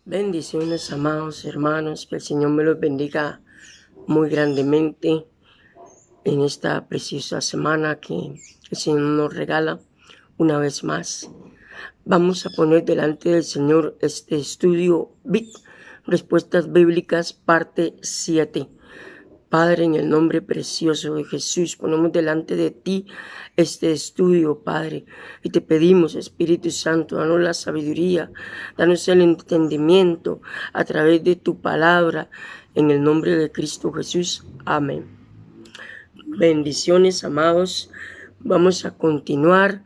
Bendiciones, amados hermanos, que el Señor me los bendiga muy grandemente en esta preciosa semana que el Señor nos regala una vez más. Vamos a poner delante del Señor este estudio BIT, Respuestas Bíblicas, parte 7. Padre, en el nombre precioso de Jesús, ponemos delante de ti este estudio, Padre, y te pedimos, Espíritu Santo, danos la sabiduría, danos el entendimiento a través de tu palabra, en el nombre de Cristo Jesús. Amén. Bendiciones, amados. Vamos a continuar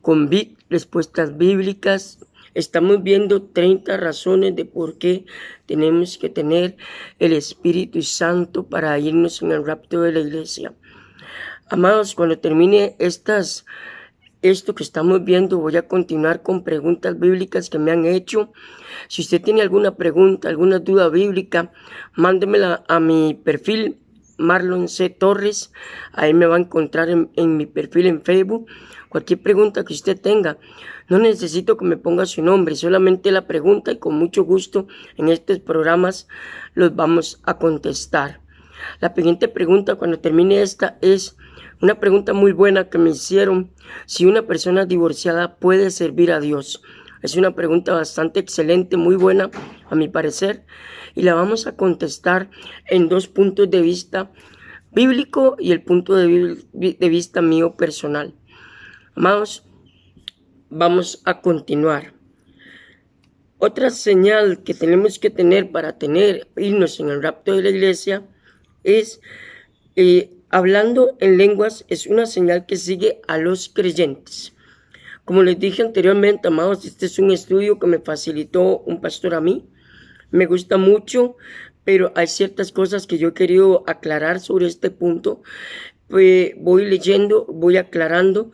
con respuestas bíblicas. Estamos viendo 30 razones de por qué tenemos que tener el Espíritu Santo para irnos en el rapto de la iglesia. Amados, cuando termine esto que estamos viendo, voy a continuar con preguntas bíblicas que me han hecho. Si usted tiene alguna pregunta, alguna duda bíblica, mándemela a mi perfil Marlon C. Torres. Ahí me va a encontrar en mi perfil en Facebook. Cualquier pregunta que usted tenga, no necesito que me ponga su nombre, solamente la pregunta, y con mucho gusto en estos programas los vamos a contestar. La siguiente pregunta, cuando termine esta, es una pregunta muy buena que me hicieron: si una persona divorciada puede servir a Dios. Es una pregunta bastante excelente, muy buena a mi parecer, y la vamos a contestar en dos puntos de vista: bíblico y el punto de vista mío personal. Amados, vamos a continuar. Otra señal que tenemos que tener para irnos en el rapto de la iglesia es hablando en lenguas. Es una señal que sigue a los creyentes. Como les dije anteriormente, amados, este es un estudio que me facilitó un pastor a mí. Me gusta mucho, pero hay ciertas cosas que yo he querido aclarar sobre este punto. Voy leyendo, voy aclarando,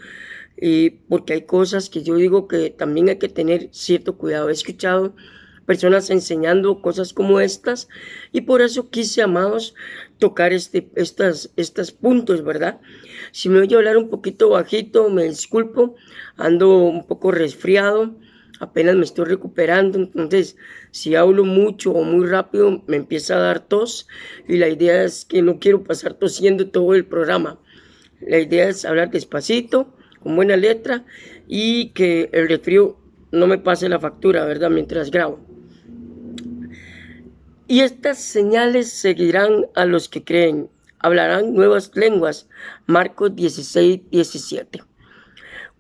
porque hay cosas que yo digo que también hay que tener cierto cuidado. He escuchado personas enseñando cosas como estas, y por eso quise, amados, tocar estos puntos, ¿verdad? Si me oye hablar un poquito bajito, me disculpo, ando un poco resfriado, apenas me estoy recuperando. Entonces, si hablo mucho o muy rápido, me empieza a dar tos, y la idea es que no quiero pasar tosiendo todo el programa. La idea es hablar despacito, con buena letra, y que el resfrío no me pase la factura, ¿verdad?, mientras grabo. Y estas señales seguirán a los que creen. Hablarán nuevas lenguas. Marcos 16:17.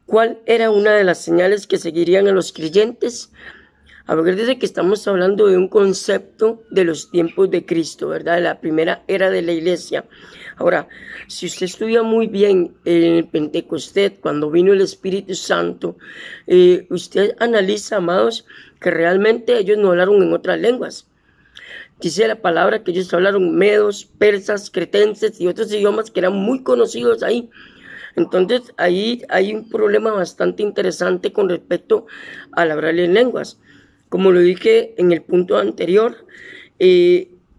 ¿Cuál era una de las señales que seguirían a los creyentes? A ver, desde que estamos hablando de un concepto de los tiempos de Cristo, ¿verdad? De la primera era de la iglesia. Ahora, si usted estudia muy bien en el Pentecostés, cuando vino el Espíritu Santo, usted analiza, amados, que realmente ellos no hablaron en otras lenguas. Dice la palabra que ellos hablaron medos, persas, cretenses y otros idiomas que eran muy conocidos ahí. Entonces, ahí hay un problema bastante interesante con respecto al hablar en lenguas. Como lo dije en el punto anterior,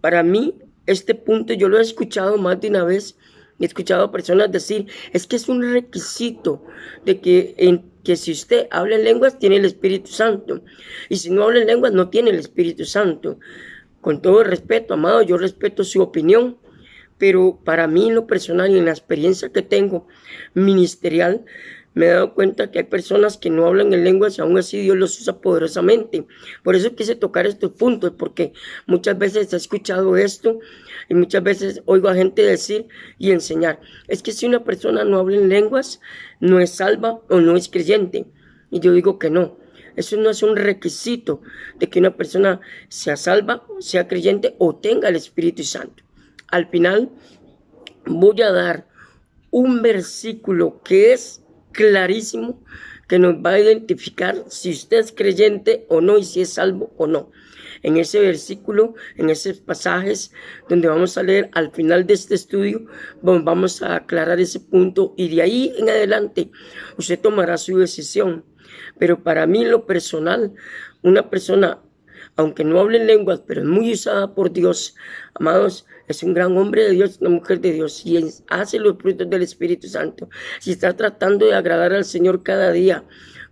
para mí este punto yo lo he escuchado más de una vez. He escuchado a personas decir, es que es un requisito de que si usted habla en lenguas tiene el Espíritu Santo, y si no habla en lenguas no tiene el Espíritu Santo. Con todo el respeto, amado, yo respeto su opinión, pero para mí en lo personal y en la experiencia que tengo ministerial, me he dado cuenta que hay personas que no hablan en lenguas y aún así Dios los usa poderosamente. Por eso quise tocar estos puntos, porque muchas veces he escuchado esto y muchas veces oigo a gente decir y enseñar, es que si una persona no habla en lenguas, no es salva o no es creyente. Y yo digo que no. Eso no es un requisito de que una persona sea salva, sea creyente o tenga el Espíritu Santo. Al final voy a dar un versículo que es clarísimo, que nos va a identificar si usted es creyente o no y si es salvo o no. En ese versículo, en esos pasajes donde vamos a leer al final de este estudio, vamos a aclarar ese punto, y de ahí en adelante usted tomará su decisión. Pero para mí, en lo personal, una persona, aunque no hable en lenguas, pero es muy usada por Dios, amados, es un gran hombre de Dios, una mujer de Dios, y hace los frutos del Espíritu Santo, si está tratando de agradar al Señor cada día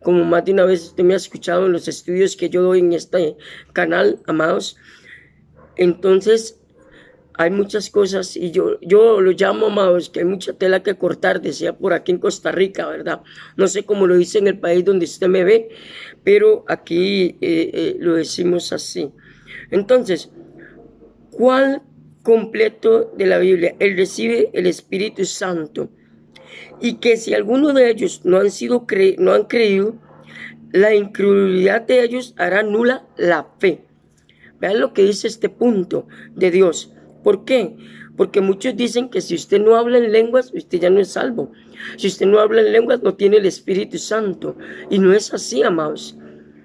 como más de una vez usted me ha escuchado en los estudios que yo doy en este canal, amados. Entonces, hay muchas cosas y yo lo llamo, amados, que hay mucha tela que cortar, decía por aquí en Costa Rica, ¿verdad? No sé cómo lo dice en el país donde usted me ve, pero aquí lo decimos así. Entonces, ¿cuál completo de la Biblia? Él recibe el Espíritu Santo y que si alguno de ellos no han creído, la incredulidad de ellos hará nula la fe. Vean lo que dice este punto de Dios. ¿Por qué? Porque muchos dicen que si usted no habla en lenguas, usted ya no es salvo. Si usted no habla en lenguas, no tiene el Espíritu Santo. Y no es así, amados.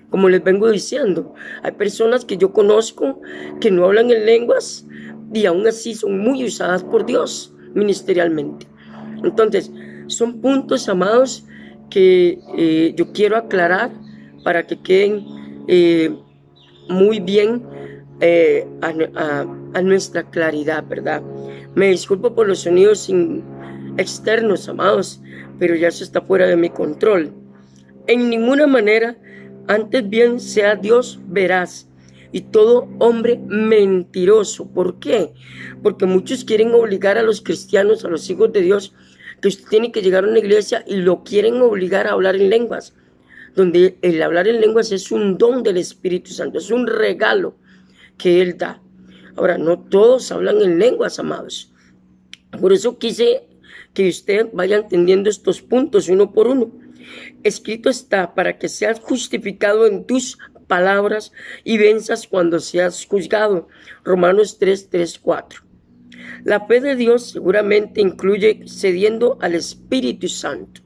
Como les vengo diciendo, hay personas que yo conozco que no hablan en lenguas y aún así son muy usadas por Dios ministerialmente. Entonces, son puntos, amados, que yo quiero aclarar para que queden muy bien a nuestra claridad, ¿verdad? Me disculpo por los sonidos externos, amados, pero ya eso está fuera de mi control. En ninguna manera, antes bien sea Dios veraz y todo hombre mentiroso. ¿Por qué? Porque muchos quieren obligar a los cristianos, a los hijos de Dios, que usted tiene que llegar a una iglesia y lo quieren obligar a hablar en lenguas, donde el hablar en lenguas es un don del Espíritu Santo, es un regalo que Él da. Ahora, no todos hablan en lenguas, amados. Por eso quise que usted vaya entendiendo estos puntos uno por uno. Escrito está para que seas justificado en tus palabras y venzas cuando seas juzgado. Romanos 3:4. La fe de Dios seguramente incluye cediendo al Espíritu Santo.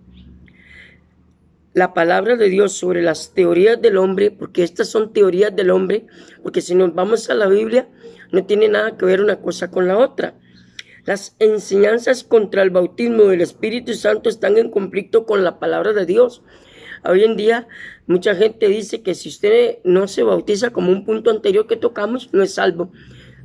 La palabra de Dios sobre las teorías del hombre, porque estas son teorías del hombre, porque si nos vamos a la Biblia, no tiene nada que ver una cosa con la otra. Las enseñanzas contra el bautismo del Espíritu Santo están en conflicto con la palabra de Dios. Hoy en día, mucha gente dice que si usted no se bautiza, como un punto anterior que tocamos, no es salvo.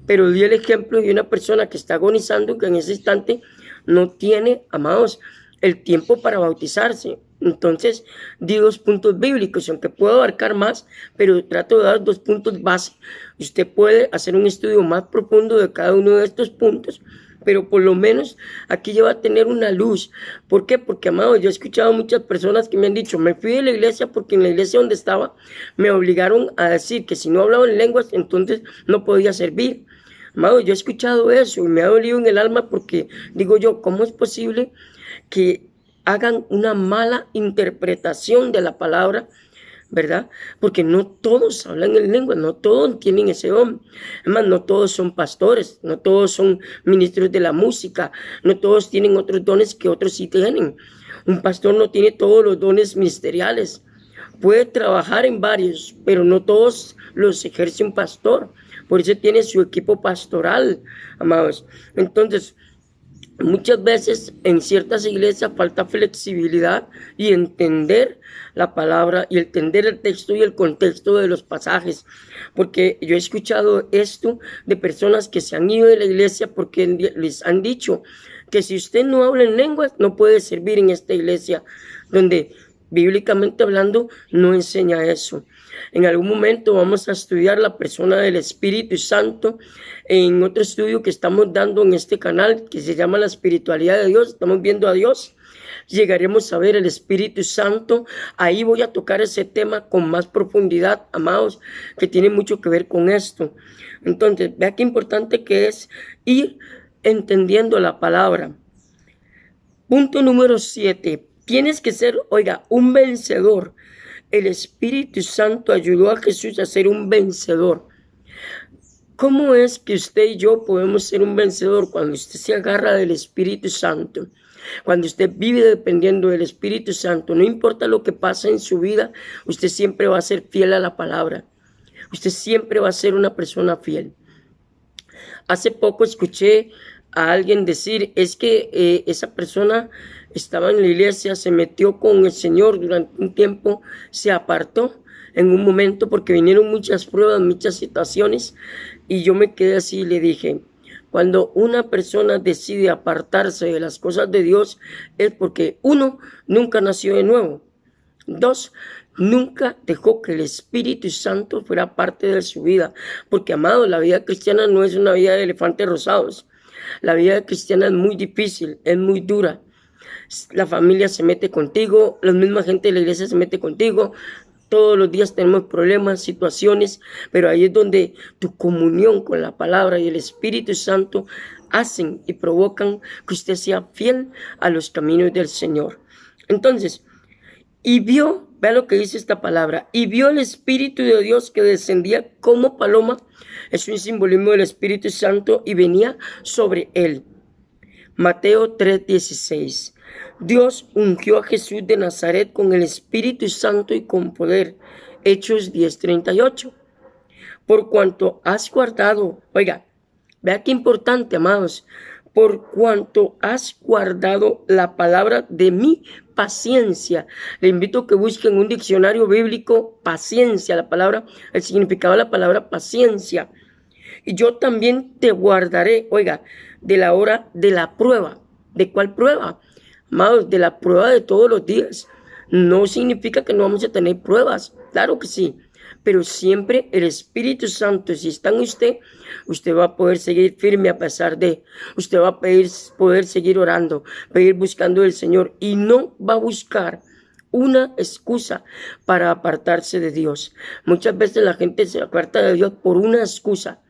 Pero di el ejemplo de una persona que está agonizando, que en ese instante no tiene, amados, el tiempo para bautizarse. Entonces, di 2 puntos bíblicos, aunque puedo abarcar más, pero trato de dar 2 puntos base. Usted puede hacer un estudio más profundo de cada uno de estos puntos, pero por lo menos aquí ya va a tener una luz. ¿Por qué? Porque, amado, yo he escuchado a muchas personas que me han dicho, me fui de la iglesia porque en la iglesia donde estaba me obligaron a decir que si no hablaba en lenguas, entonces no podía servir. Amado, yo he escuchado eso y me ha dolido en el alma porque digo yo, ¿cómo es posible que hagan una mala interpretación de la palabra, ¿verdad? Porque no todos hablan en lengua, no todos tienen ese don. Además, no todos son pastores, no todos son ministros de la música, no todos tienen otros dones que otros sí tienen. Un pastor no tiene todos los dones ministeriales. Puede trabajar en varios, pero no todos los ejerce un pastor. Por eso tiene su equipo pastoral, amados. Entonces, muchas veces en ciertas iglesias falta flexibilidad y entender la palabra y entender el texto y el contexto de los pasajes, porque yo he escuchado esto de personas que se han ido de la iglesia porque les han dicho que si usted no habla en lenguas no puede servir en esta iglesia, donde bíblicamente hablando no enseña eso. En algún momento vamos a estudiar la persona del Espíritu Santo en otro estudio que estamos dando en este canal que se llama la espiritualidad de Dios. Estamos viendo a Dios. Llegaremos a ver el Espíritu Santo. Ahí voy a tocar ese tema con más profundidad, amados, que tiene mucho que ver con esto. Entonces, vea qué importante que es ir entendiendo la palabra. Punto número 7. Tienes que ser, un vencedor. El Espíritu Santo ayudó a Jesús a ser un vencedor. ¿Cómo es que usted y yo podemos ser un vencedor? Cuando usted se agarra del Espíritu Santo, cuando usted vive dependiendo del Espíritu Santo, no importa lo que pase en su vida, usted siempre va a ser fiel a la palabra. Usted siempre va a ser una persona fiel. Hace poco escuché a alguien decir, es que esa persona estaba en la iglesia, se metió con el Señor durante un tiempo, se apartó en un momento porque vinieron muchas pruebas, muchas situaciones, y yo me quedé así y le dije, cuando una persona decide apartarse de las cosas de Dios es porque uno nunca nació de nuevo. 2, nunca dejó que el Espíritu Santo fuera parte de su vida. Porque, amado, la vida cristiana no es una vida de elefantes rosados. La vida cristiana es muy difícil, es muy dura. La familia se mete contigo, la misma gente de la iglesia se mete contigo. Todos los días tenemos problemas, situaciones, pero ahí es donde tu comunión con la palabra y el Espíritu Santo hacen y provocan que usted sea fiel a los caminos del Señor. Entonces, y vio, vea lo que dice esta palabra, y vio el Espíritu de Dios que descendía como paloma, es un simbolismo del Espíritu Santo, y venía sobre él. Mateo 3:16. Dios ungió a Jesús de Nazaret con el Espíritu Santo y con poder. Hechos 10:38. Por cuanto has guardado, oiga, vea qué importante, amados, por cuanto has guardado la palabra de mi paciencia. Le invito a que busquen un diccionario bíblico, paciencia, la palabra, el significado de la palabra paciencia. Y yo también te guardaré, oiga, de la hora de la prueba. ¿De cuál prueba? Amados, de la prueba de todos los días. No significa que no vamos a tener pruebas, claro que sí, pero siempre el Espíritu Santo, si está en usted, usted va a poder seguir firme a pesar de, usted va a poder seguir orando, seguir buscando al Señor y no va a buscar una excusa para apartarse de Dios. Muchas veces la gente se aparta de Dios por una excusa.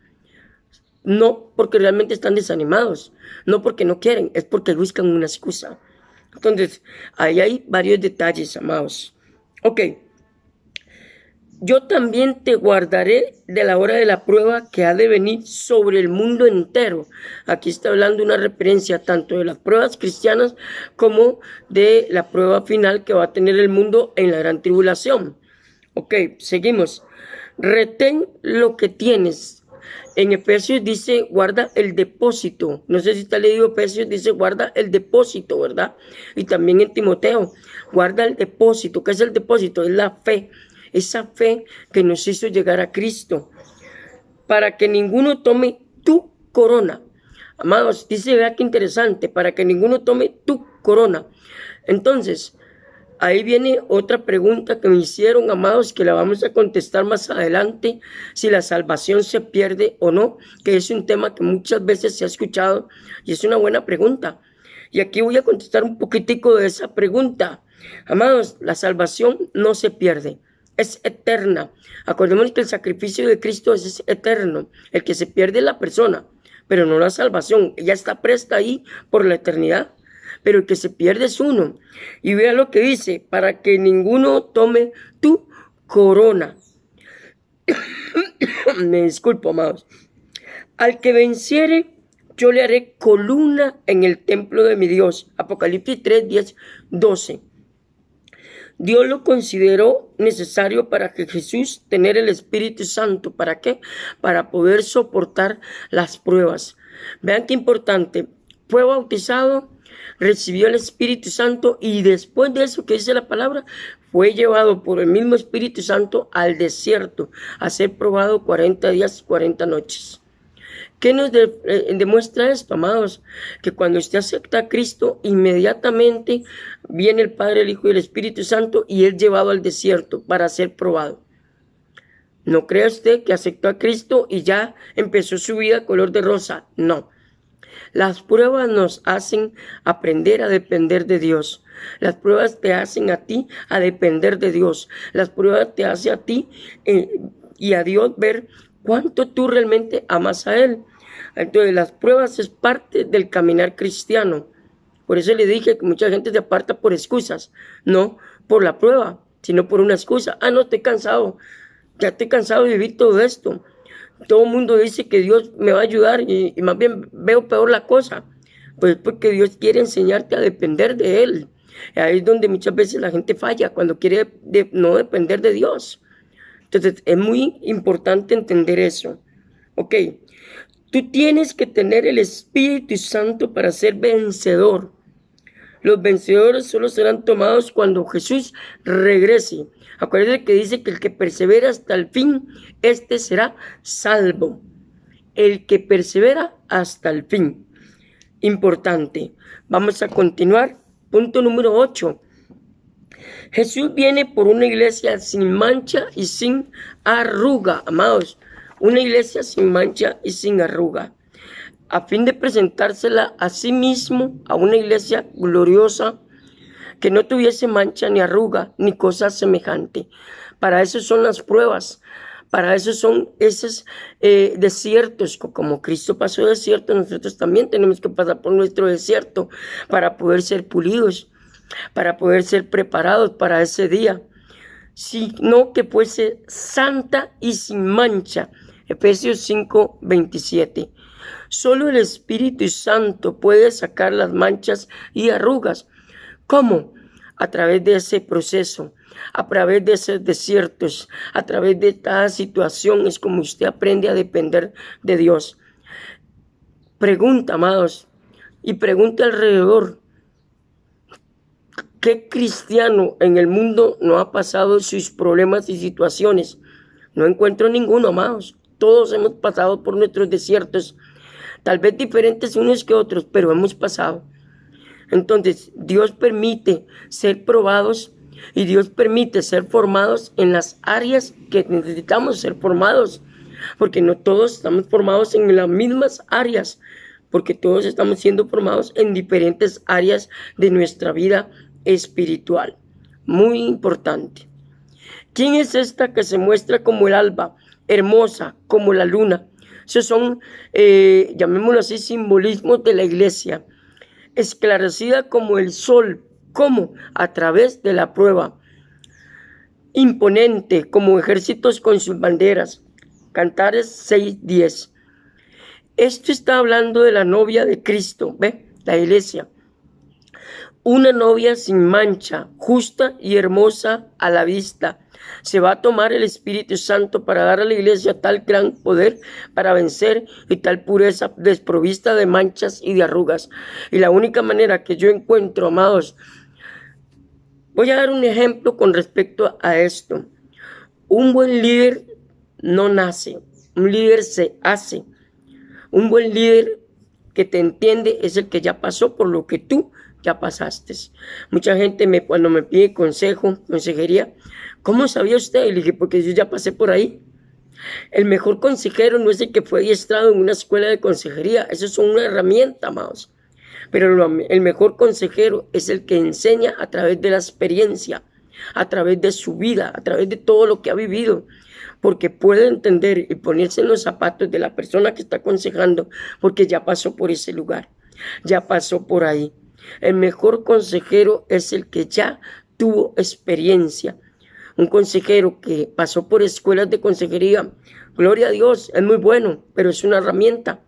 No porque realmente están desanimados, no porque no quieren, es porque buscan una excusa. Entonces, ahí hay varios detalles, amados. Ok, yo también te guardaré de la hora de la prueba que ha de venir sobre el mundo entero. Aquí está hablando una referencia tanto de las pruebas cristianas como de la prueba final que va a tener el mundo en la gran tribulación. Ok, seguimos. Retén lo que tienes. En Efesios dice, guarda el depósito. No sé si está leído Efesios, dice, guarda el depósito, ¿verdad? Y también en Timoteo, guarda el depósito. ¿Qué es el depósito? Es la fe. Esa fe que nos hizo llegar a Cristo. Para que ninguno tome tu corona. Amados, dice, vea qué interesante. Para que ninguno tome tu corona. Entonces, ahí viene otra pregunta que me hicieron, amados, que la vamos a contestar más adelante, si la salvación se pierde o no, que es un tema que muchas veces se ha escuchado y es una buena pregunta. Y aquí voy a contestar un poquitico de esa pregunta. Amados, la salvación no se pierde, es eterna. Acordémonos que el sacrificio de Cristo es eterno. El que se pierde es la persona, pero no la salvación. Ella está presta ahí por la eternidad. Pero el que se pierde es uno. Y vea lo que dice, para que ninguno tome tu corona. Me disculpo, amados. Al que venciere, yo le haré columna en el templo de mi Dios. Apocalipsis 3, 10, 12. Dios lo consideró necesario para que Jesús tener el Espíritu Santo. ¿Para qué? Para poder soportar las pruebas. Vean qué importante. Fue bautizado, recibió el Espíritu Santo y después de eso que dice la palabra, fue llevado por el mismo Espíritu Santo al desierto a ser probado 40 días, 40 noches. ¿Qué nos demuestra esto, amados? Que cuando usted acepta a Cristo, inmediatamente viene el Padre, el Hijo y el Espíritu Santo y es llevado al desierto para ser probado. No crea usted que aceptó a Cristo y ya empezó su vida color de rosa. No. Las pruebas nos hacen aprender a depender de Dios. Las pruebas te hacen a ti a depender de Dios. Las pruebas te hacen a ti y a Dios ver cuánto tú realmente amas a Él. Entonces las pruebas es parte del caminar cristiano. Por eso le dije que mucha gente se aparta por excusas, no por la prueba, sino por una excusa. No, estoy cansado, ya estoy cansado de vivir todo esto. Todo el mundo dice que Dios me va a ayudar y más bien veo peor la cosa. Pues porque Dios quiere enseñarte a depender de Él. Ahí es donde muchas veces la gente falla, cuando quiere no depender de Dios. Entonces es muy importante entender eso. Ok, tú tienes que tener el Espíritu Santo para ser vencedor. Los vencedores solo serán tomados cuando Jesús regrese. Acuérdense que dice que el que persevera hasta el fin, este será salvo. El que persevera hasta el fin. Importante. Vamos a continuar. Punto número 8. Jesús viene por una iglesia sin mancha y sin arruga, amados. Una iglesia sin mancha y sin arruga, a fin de presentársela a sí mismo, a una iglesia gloriosa, que no tuviese mancha ni arruga ni cosa semejante. Para eso son las pruebas, para eso son esos desiertos. Como Cristo pasó desierto, nosotros también tenemos que pasar por nuestro desierto para poder ser pulidos, para poder ser preparados para ese día, sino que fuese santa y sin mancha. Efesios 5:27. Solo el Espíritu Santo puede sacar las manchas y arrugas. ¿Cómo? A través de ese proceso, a través de esos desiertos, a través de cada situación, es como usted aprende a depender de Dios. Pregunta, amados, y pregunta alrededor. ¿Qué cristiano en el mundo no ha pasado sus problemas y situaciones? No encuentro ninguno, amados. Todos hemos pasado por nuestros desiertos, tal vez diferentes unos que otros, pero hemos pasado. Entonces, Dios permite ser probados y Dios permite ser formados en las áreas que necesitamos ser formados, porque no todos estamos formados en las mismas áreas, porque todos estamos siendo formados en diferentes áreas de nuestra vida espiritual. Muy importante. ¿Quién es esta que se muestra como el alba, hermosa como la luna? Esos son, llamémoslo así, simbolismos de la iglesia. Esclarecida como el sol, como a través de la prueba. Imponente como ejércitos con sus banderas. Cantares 6:10. Esto está hablando de la novia de Cristo, ¿ve? La iglesia. Una novia sin mancha, justa y hermosa a la vista. Se va a tomar el Espíritu Santo para dar a la iglesia tal gran poder para vencer y tal pureza desprovista de manchas y de arrugas. Y la única manera que yo encuentro, amados, voy a dar un ejemplo con respecto a esto. Un buen líder no nace, un líder se hace. Un buen líder que te entiende es el que ya pasó por lo que tú ya pasaste. Mucha gente cuando me pide consejería, ¿cómo sabía usted? Y le dije, porque yo ya pasé por ahí. El mejor consejero no es el que fue adiestrado en una escuela de consejería, eso es una herramienta, amados. Pero el mejor consejero es el que enseña a través de la experiencia, a través de su vida, a través de todo lo que ha vivido, porque puede entender y ponerse en los zapatos de la persona que está aconsejando, porque ya pasó por ese lugar, ya pasó por ahí. El mejor consejero es el que ya tuvo experiencia. Un consejero que pasó por escuelas de consejería, gloria a Dios, es muy bueno, pero es una herramienta,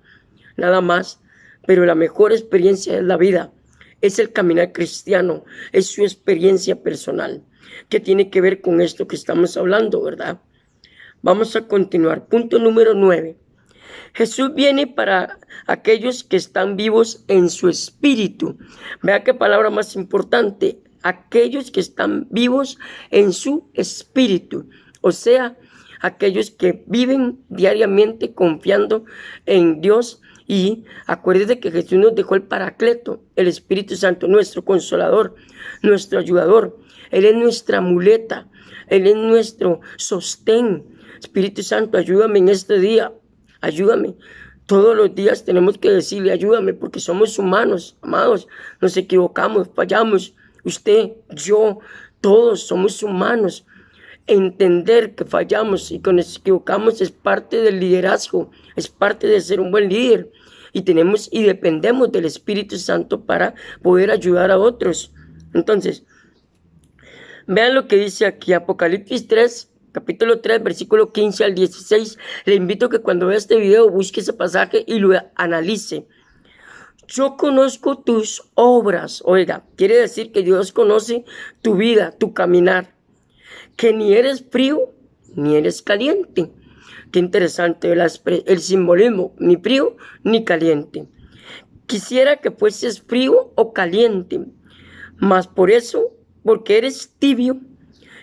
nada más. Pero la mejor experiencia es la vida, es el caminar cristiano, es su experiencia personal, que tiene que ver con esto que estamos hablando, ¿verdad? Vamos a continuar. Punto número 9. Jesús viene para aquellos que están vivos en su espíritu. Vea qué palabra más importante. Aquellos que están vivos en su espíritu. O sea, aquellos que viven diariamente confiando en Dios. Y acuérdate que Jesús nos dejó el Paracleto, el Espíritu Santo, nuestro consolador, nuestro ayudador. Él es nuestra muleta, Él es nuestro sostén. Espíritu Santo, ayúdame en este día. Ayúdame. Todos los días tenemos que decirle, ayúdame, porque somos humanos, amados. Nos equivocamos, fallamos. Usted, yo, todos somos humanos. Entender que fallamos y que nos equivocamos es parte del liderazgo, es parte de ser un buen líder. Y dependemos del Espíritu Santo para poder ayudar a otros. Entonces, vean lo que dice aquí, Apocalipsis 3. Capítulo 3, versículo 15 al 16. Le invito a que cuando vea este video busque ese pasaje y lo analice. Yo conozco tus obras. Oiga, quiere decir que Dios conoce tu vida, tu caminar. Que ni eres frío ni eres caliente. Qué interesante el simbolismo, ni frío ni caliente. Quisiera que fueses frío o caliente, mas porque eres tibio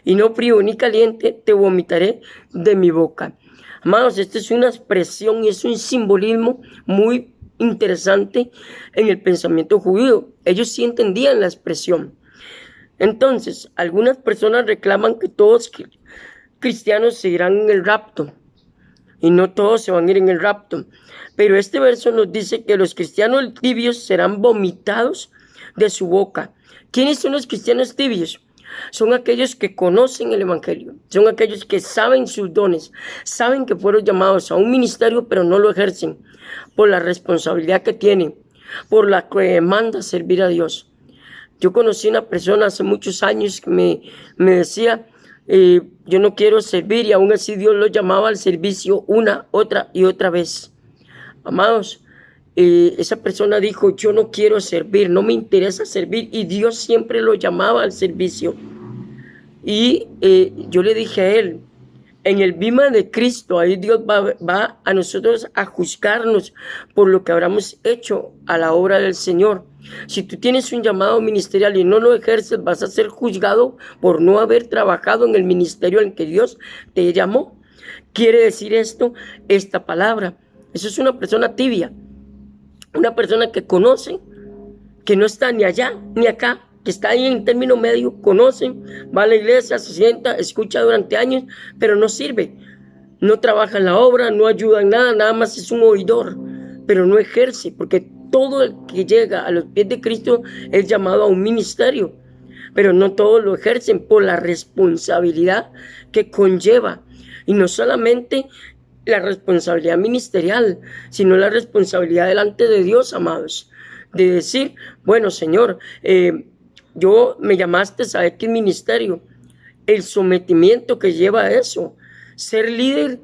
y no frío ni caliente, te vomitaré de mi boca. Amados, esta es una expresión y es un simbolismo muy interesante en el pensamiento judío. Ellos sí entendían la expresión. Entonces, algunas personas reclaman que todos cristianos se irán en el rapto, y no todos se van a ir en el rapto. Pero este verso nos dice que los cristianos tibios serán vomitados de su boca. ¿Quiénes son los cristianos tibios? Son aquellos que conocen el evangelio, son aquellos que saben sus dones, saben que fueron llamados a un ministerio pero no lo ejercen por la responsabilidad que tienen, por la que demanda servir a Dios. Yo conocí una persona hace muchos años que me decía, yo no quiero servir, y aún así Dios lo llamaba al servicio una, otra y otra vez. Amados, esa persona dijo, yo no quiero servir, no me interesa servir, y Dios siempre lo llamaba al servicio. Y yo le dije a él, en el bima de Cristo, ahí Dios va a nosotros a juzgarnos por lo que habremos hecho a la obra del Señor. Si tú tienes un llamado ministerial y no lo ejerces, vas a ser juzgado por no haber trabajado en el ministerio en que Dios te llamó. ¿Quiere decir esto? Esta palabra. Eso es una persona tibia, una persona que conoce, que no está ni allá ni acá, que está ahí en término medio, conoce, va a la iglesia, se sienta, escucha durante años, pero no sirve, no trabaja en la obra, no ayuda en nada, nada más es un oidor, pero no ejerce, porque todo el que llega a los pies de Cristo es llamado a un ministerio, pero no todos lo ejercen por la responsabilidad que conlleva, y no solamente la responsabilidad ministerial, sino la responsabilidad delante de Dios, amados, de decir, bueno, Señor, yo me llamaste a X ministerio, el sometimiento que lleva a eso. Ser líder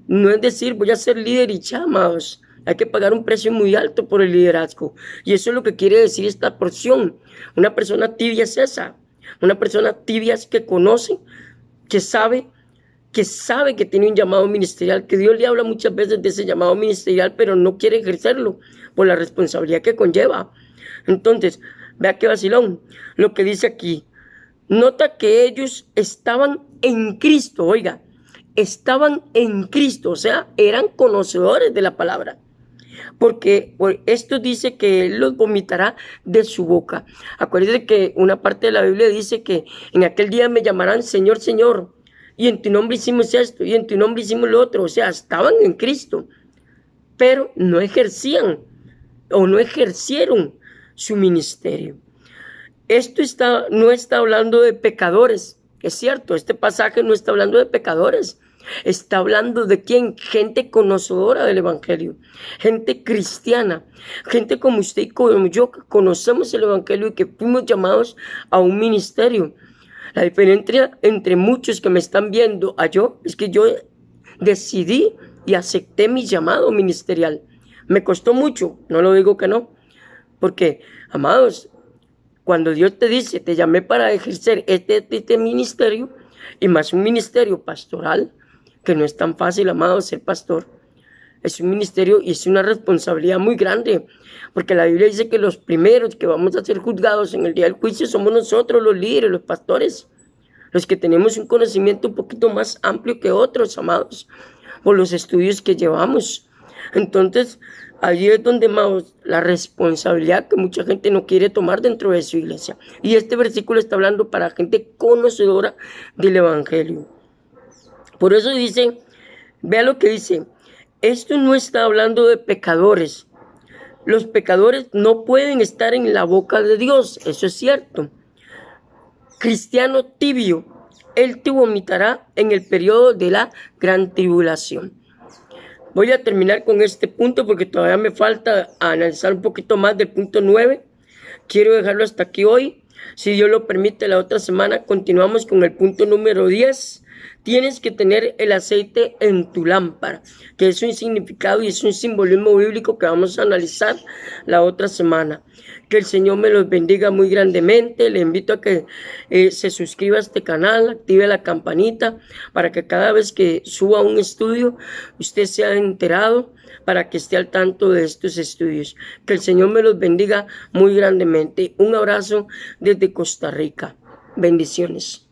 no es decir voy a ser líder y ya, amados. Hay que pagar un precio muy alto por el liderazgo, y eso es lo que quiere decir esta porción. Una persona tibia es esa, una persona tibia es que conoce, que sabe que tiene un llamado ministerial, que Dios le habla muchas veces de ese llamado ministerial, pero no quiere ejercerlo por la responsabilidad que conlleva. Entonces, vea qué vacilón lo que dice aquí. Nota que ellos estaban en Cristo, oiga, estaban en Cristo, o sea, eran conocedores de la palabra. Porque esto dice que Él los vomitará de su boca. Acuérdense que una parte de la Biblia dice que en aquel día me llamarán Señor, Señor, y en tu nombre hicimos esto, y en tu nombre hicimos lo otro. O sea, estaban en Cristo, pero no ejercían o no ejercieron su ministerio. Esto no está hablando de pecadores, es cierto, este pasaje no está hablando de pecadores, está hablando de quién, gente conocedora del evangelio, gente cristiana, gente como usted y como yo, que conocemos el evangelio y que fuimos llamados a un ministerio. La diferencia entre muchos que me están viendo a yo es que yo decidí y acepté mi llamado ministerial. Me costó mucho, no lo digo que no, porque, amados, cuando Dios te dice, te llamé para ejercer este ministerio, y más un ministerio pastoral, que no es tan fácil, amados, ser pastor. Es un ministerio y es una responsabilidad muy grande, porque la Biblia dice que los primeros que vamos a ser juzgados en el día del juicio somos nosotros, los líderes, los pastores, los que tenemos un conocimiento un poquito más amplio que otros, amados, por los estudios que llevamos. Entonces, allí es donde, amados, la responsabilidad que mucha gente no quiere tomar dentro de su iglesia. Y este versículo está hablando para gente conocedora del evangelio. Por eso dice, vea lo que dice, esto no está hablando de pecadores. Los pecadores no pueden estar en la boca de Dios, eso es cierto. Cristiano tibio, Él te vomitará en el periodo de la gran tribulación. Voy a terminar con este punto porque todavía me falta analizar un poquito más del punto 9. Quiero dejarlo hasta aquí hoy. Si Dios lo permite, la otra semana continuamos con el punto número 10. Tienes que tener el aceite en tu lámpara, que es un significado y es un simbolismo bíblico que vamos a analizar la otra semana. Que el Señor me los bendiga muy grandemente. Le invito a que se suscriba a este canal, active la campanita para que cada vez que suba un estudio usted sea enterado, para que esté al tanto de estos estudios. Que el Señor me los bendiga muy grandemente. Un abrazo desde Costa Rica. Bendiciones.